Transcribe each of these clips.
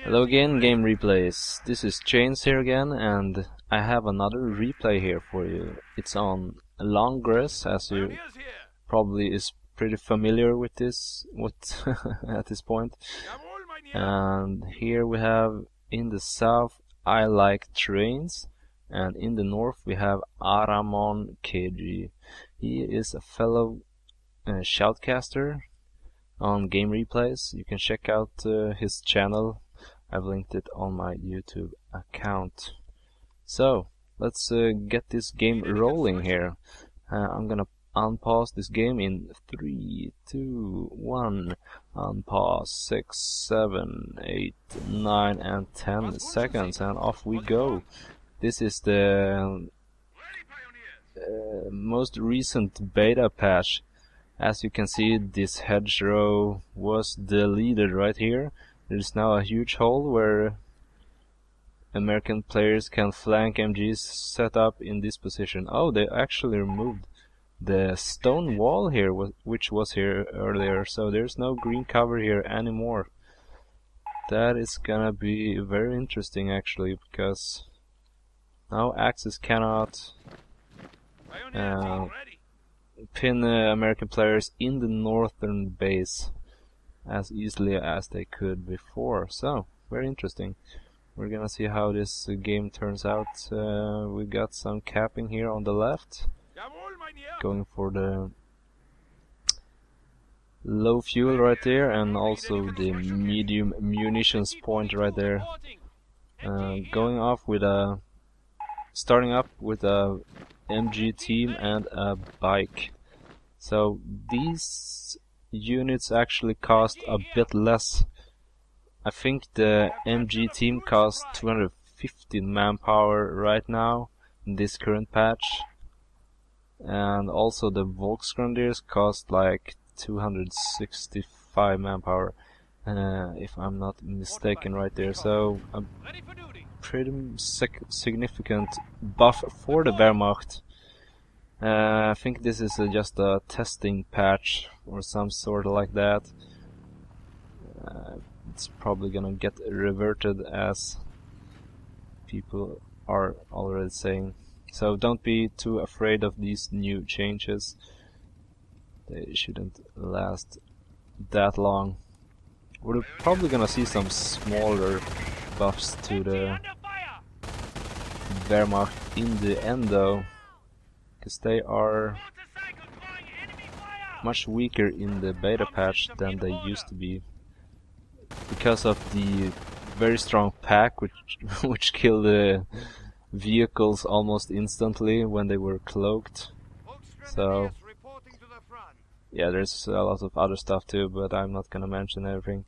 Hello again, GameReplays. This is Trainz here again, and I have another replay here for you. It's on Langres, as you probably is pretty familiar with this at this point. And here we have in the south ILikeTrainz, and in the north we have Aramonkg. He is a fellow shoutcaster on GameReplays. You can check out his channel. I've linked it on my YouTube account. So let's get this game rolling here. I'm gonna unpause this game in 3, 2, 1. Unpause 6, 7, 8, 9 and 10 seconds, and off we go. This is the most recent beta patch. As you can see, this hedgerow was deleted right here. There's now a huge hole where American players can flank MGs set up in this position. Oh, they actually removed the stone wall here, which was here earlier, so there's no green cover here anymore. That is gonna be very interesting actually, because now Axis cannot pin American players in the northern base as easily as they could before. So, very interesting. We're gonna see how this game turns out. We got some capping here on the left, going for the low fuel right there, and also the medium munitions point right there. Going off with a, starting up with a MG team and a bike. So these units actually cost a bit less. I think the MG team costs 215 manpower right now in this current patch, and also the Volksgrenadiers cost like 265 manpower, if I'm not mistaken right there. So a pretty significant buff for the wehrmacht. I think this is just a testing patch or some sort like that. It's probably gonna get reverted, as people are already saying. So don't be too afraid of these new changes. They shouldn't last that long. We're probably gonna see some smaller buffs to the wehrmacht in the end though, because they are much weaker in the beta patch than they used to be, because of the very strong pack which killed the vehicles almost instantly when they were cloaked. So yeah, there's a lot of other stuff too, but I'm not gonna mention everything.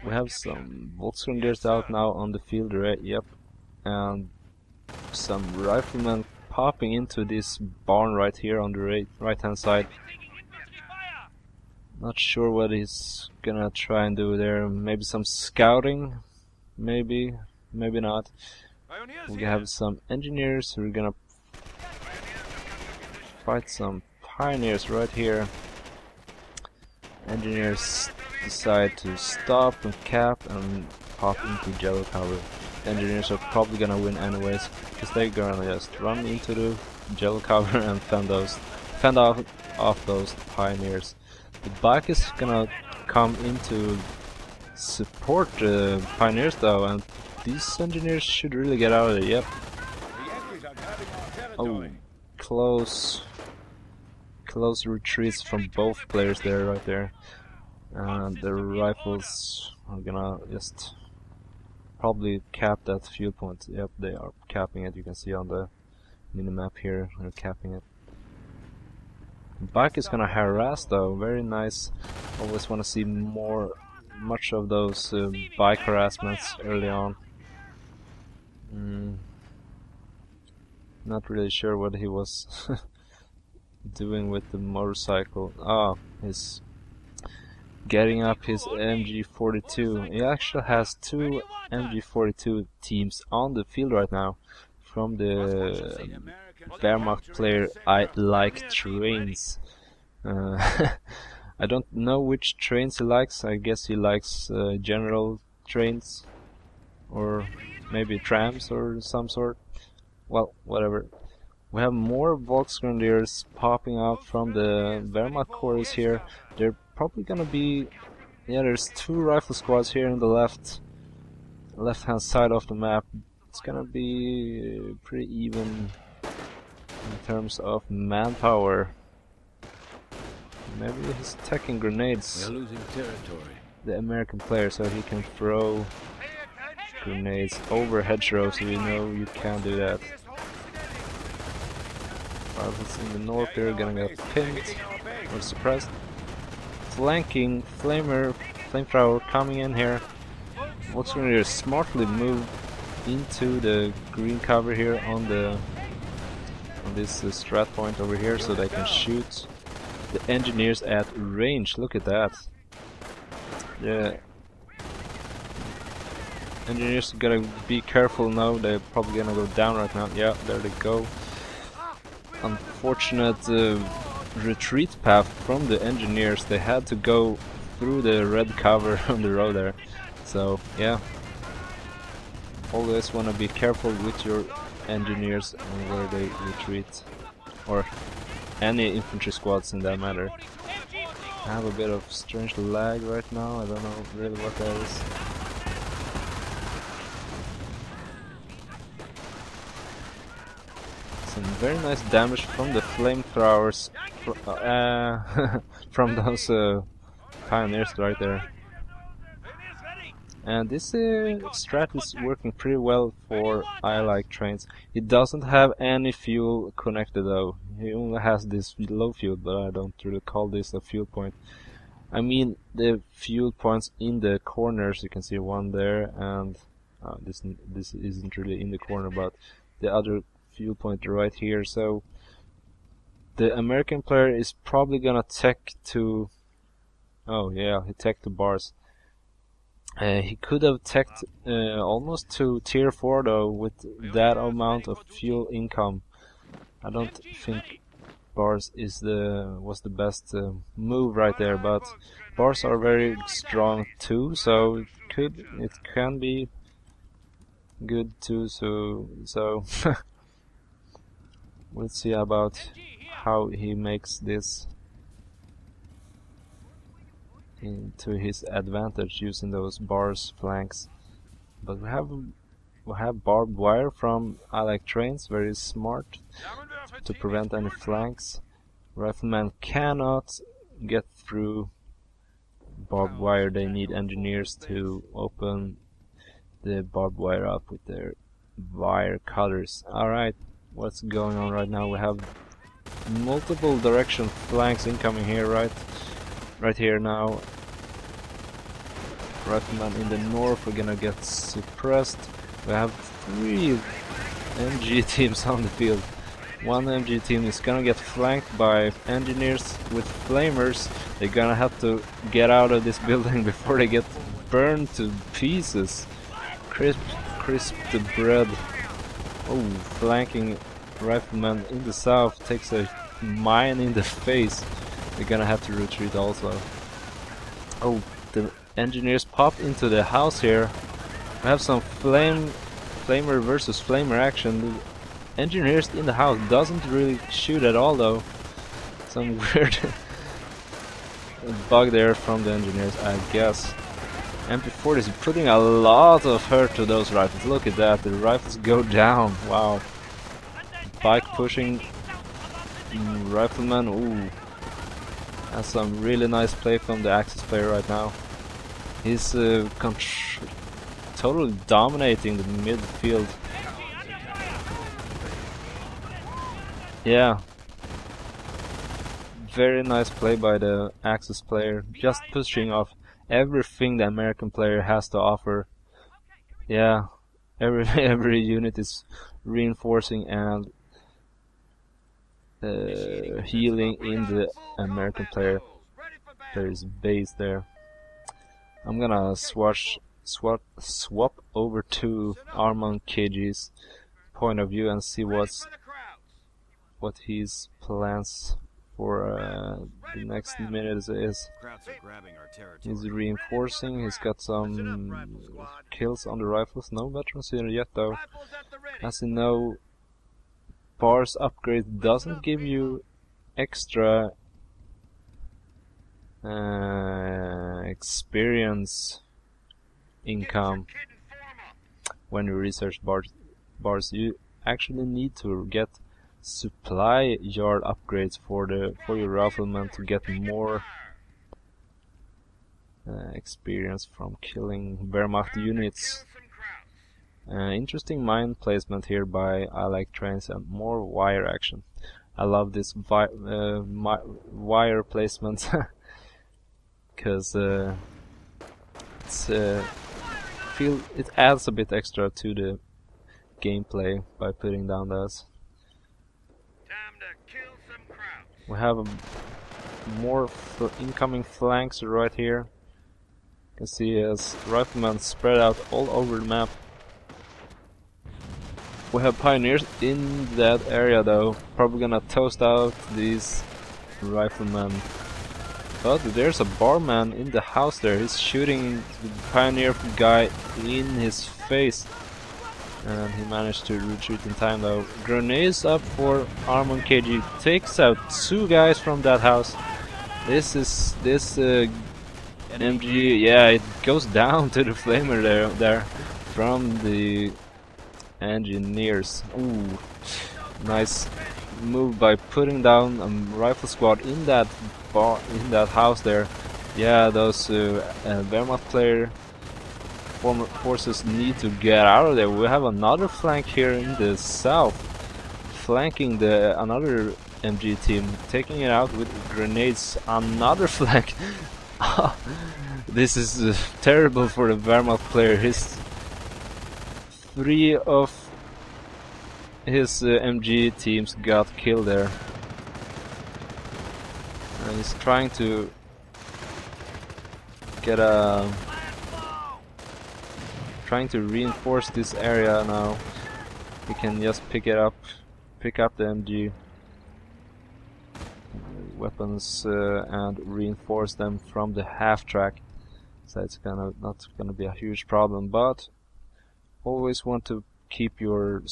We have some Volksgrenadiers out now on the field, right? Yep, and some riflemen popping into this barn right here on the right hand side. Not sure what he's gonna try and do there. Maybe some scouting, maybe not. We have some engineers who are gonna fight some pioneers right here. Engineers decide to stop and cap and pop into jello cover. The engineers are probably gonna win anyways, because they're gonna just run into the jello cover and fend off those pioneers. The bike is gonna come in to support the pioneers though, and these engineers should really get out of there. Yep. Oh, close retreats from both players there, right there. And the rifles are gonna just probably cap that fuel point. Yep, they are capping it. You can see on the minimap here, they're capping it. The bike is gonna harass though, very nice. Always want to see much of those bike harassments early on. Not really sure what he was doing with the motorcycle. Oh, he's getting up his MG42. He actually has 2 MG42 teams on the field right now from the wehrmacht player ILikeTrainz. I don't know which trains he likes. I guess he likes general trains or maybe trams or some sort. Well, whatever. We have more Volksgrenadiers popping out from the Wehrmacht quarters here. They're probably gonna be... yeah, there's 2 rifle squads here in the left-hand side of the map. It's gonna be pretty even in terms of manpower. Maybe he's attacking grenades. We're losing territory. The American player, so he can throw grenades over hedgerows, so you know you can't do that. Rifles in the north here are gonna get pinned or suppressed. Flanking flamethrower coming in here. Volksgrenadiers smartly move into the green cover here on this strat point over here, so they can shoot the engineers at range. Look at that. The engineers gotta be careful now. They're probably gonna go down right now. Yeah, there they go. Unfortunate retreat path from the engineers. They had to go through the red cover on the road there. So yeah, always want to be careful with your engineers and where they retreat, or any infantry squads in that matter. I have a bit of strange lag right now. I don't know really what that is. Some very nice damage from the flamethrowers from those pioneers right there. And this strat is working pretty well for ILikeTrainz. It doesn't have any fuel connected though. He only has this low fuel, but I don't really call this a fuel point. I mean the fuel points in the corners. You can see one there, and this isn't really in the corner, but the other fuel point right here. So the American player is probably gonna tech to... oh yeah, he teched to bars. He could have teched almost to tier 4 though, with that amount of fuel income. I don't think bars was the best move right there, but bars are very strong too, so it can be good too. So let's see about how he makes this into his advantage using those bars flanks. But we have barbed wire from ILikeTrainz, very smart to prevent any flanks. Riflemen cannot get through barbed wire. They need engineers to open the barbed wire up with their wire cutters. Alright, what's going on right now? We have multiple direction flanks incoming here, right here now. Riflemen in the north are gonna get suppressed. We have 3 MG teams on the field. One MG team is gonna get flanked by engineers with flamers. They're gonna have to get out of this building before they get burned to pieces. Crisp the bread. Oh, flanking rifleman in the south takes a mine in the face. They're gonna have to retreat also. Oh, the engineers pop into the house here. We have some flamer versus flamer action. The engineers in the house doesn't really shoot at all though. Some weird bug there from the engineers, I guess. MP40 is putting a lot of hurt to those rifles. Look at that, the rifles go down. Wow. Bike pushing rifleman. Ooh. That's some really nice play from the Axis player right now. He's totally dominating the midfield. Yeah. Very nice play by the Axis player. Just pushing off everything the American player has to offer. Yeah. Every unit is reinforcing and healing in the American player's base there. I'm gonna swap over to Aramonkg's point of view and see what his plans for the next minute is he's reinforcing. He's got some kills on the rifles. No veterans here yet though. As you know, bars upgrade doesn't give you extra experience income when you research bars. You actually need to get supply yard upgrades for your riflemen to get more experience from killing wehrmacht units. Interesting mine placement here by ILikeTrainz and more wire action. I love this wire placement because it adds a bit extra to the gameplay by putting down those. We have more incoming flanks right here. You can see as riflemen spread out all over the map. We have pioneers in that area though, probably gonna toast out these riflemen. But there's a barman in the house there, he's shooting the pioneer guy in his face. And he managed to retreat in time though. Grenades up for Aramonkg, takes out 2 guys from that house. This MG, yeah, it goes down to the flamer there from the engineers. Ooh, nice move by putting down a rifle squad in that house there. Yeah, those wehrmacht player forces need to get out of there. We have another flank here in the south, flanking another MG team, taking it out with grenades. Another flank. This is terrible for the wehrmacht player. 3 of his MG teams got killed there, and he's trying to get trying to reinforce this area now. He can just pick up the MG weapons and reinforce them from the half track. So it's not gonna be a huge problem, but always want to keep your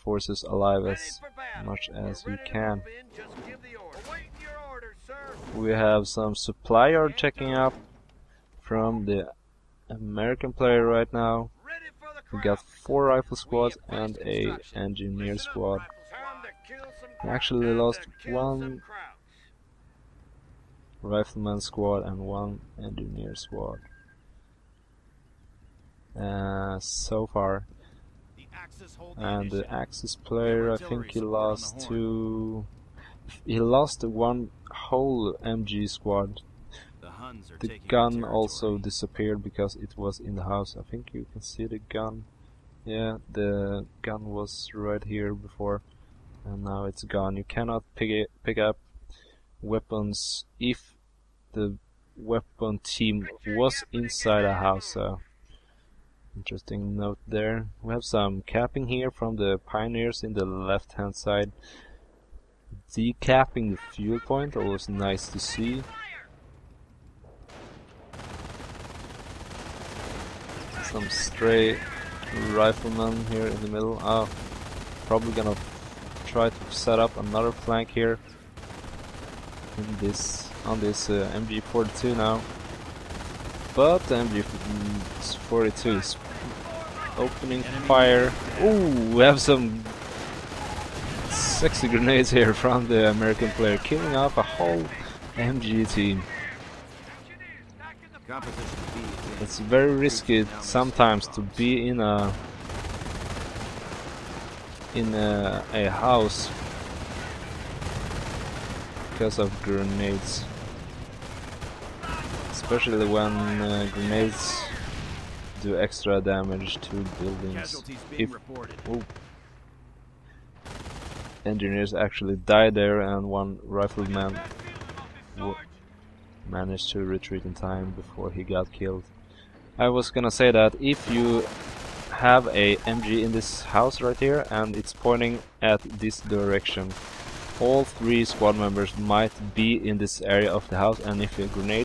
forces alive as much as you can. We have some supply yard checking up from the American player right now. We got 4 rifle squads and a engineer squad. We actually lost 1 rifleman squad and 1 engineer squad so far. And the Axis player, I think he lost 1 whole MG squad. The gun also disappeared because it was in the house. I think you can see the gun. Yeah, the gun was right here before, and now it's gone. You cannot pick up weapons if the weapon team was inside a house. So interesting note there. We have some capping here from the pioneers in the left hand side, decapping the fuel point. Always nice to see. Some stray riflemen here in the middle. Probably gonna try to set up another flank here on this MG42 now. But the MG42 is opening fire. Ooh, we have some sexy grenades here from the American player, killing off a whole MG team. It's very risky sometimes to be in a house because of grenades, especially when grenades do extra damage to buildings. If engineers actually died there and 1 rifleman managed to retreat in time before he got killed. I was gonna say that if you have a MG in this house right here, and it's pointing at this direction. All 3 squad members might be in this area of the house, and if a grenade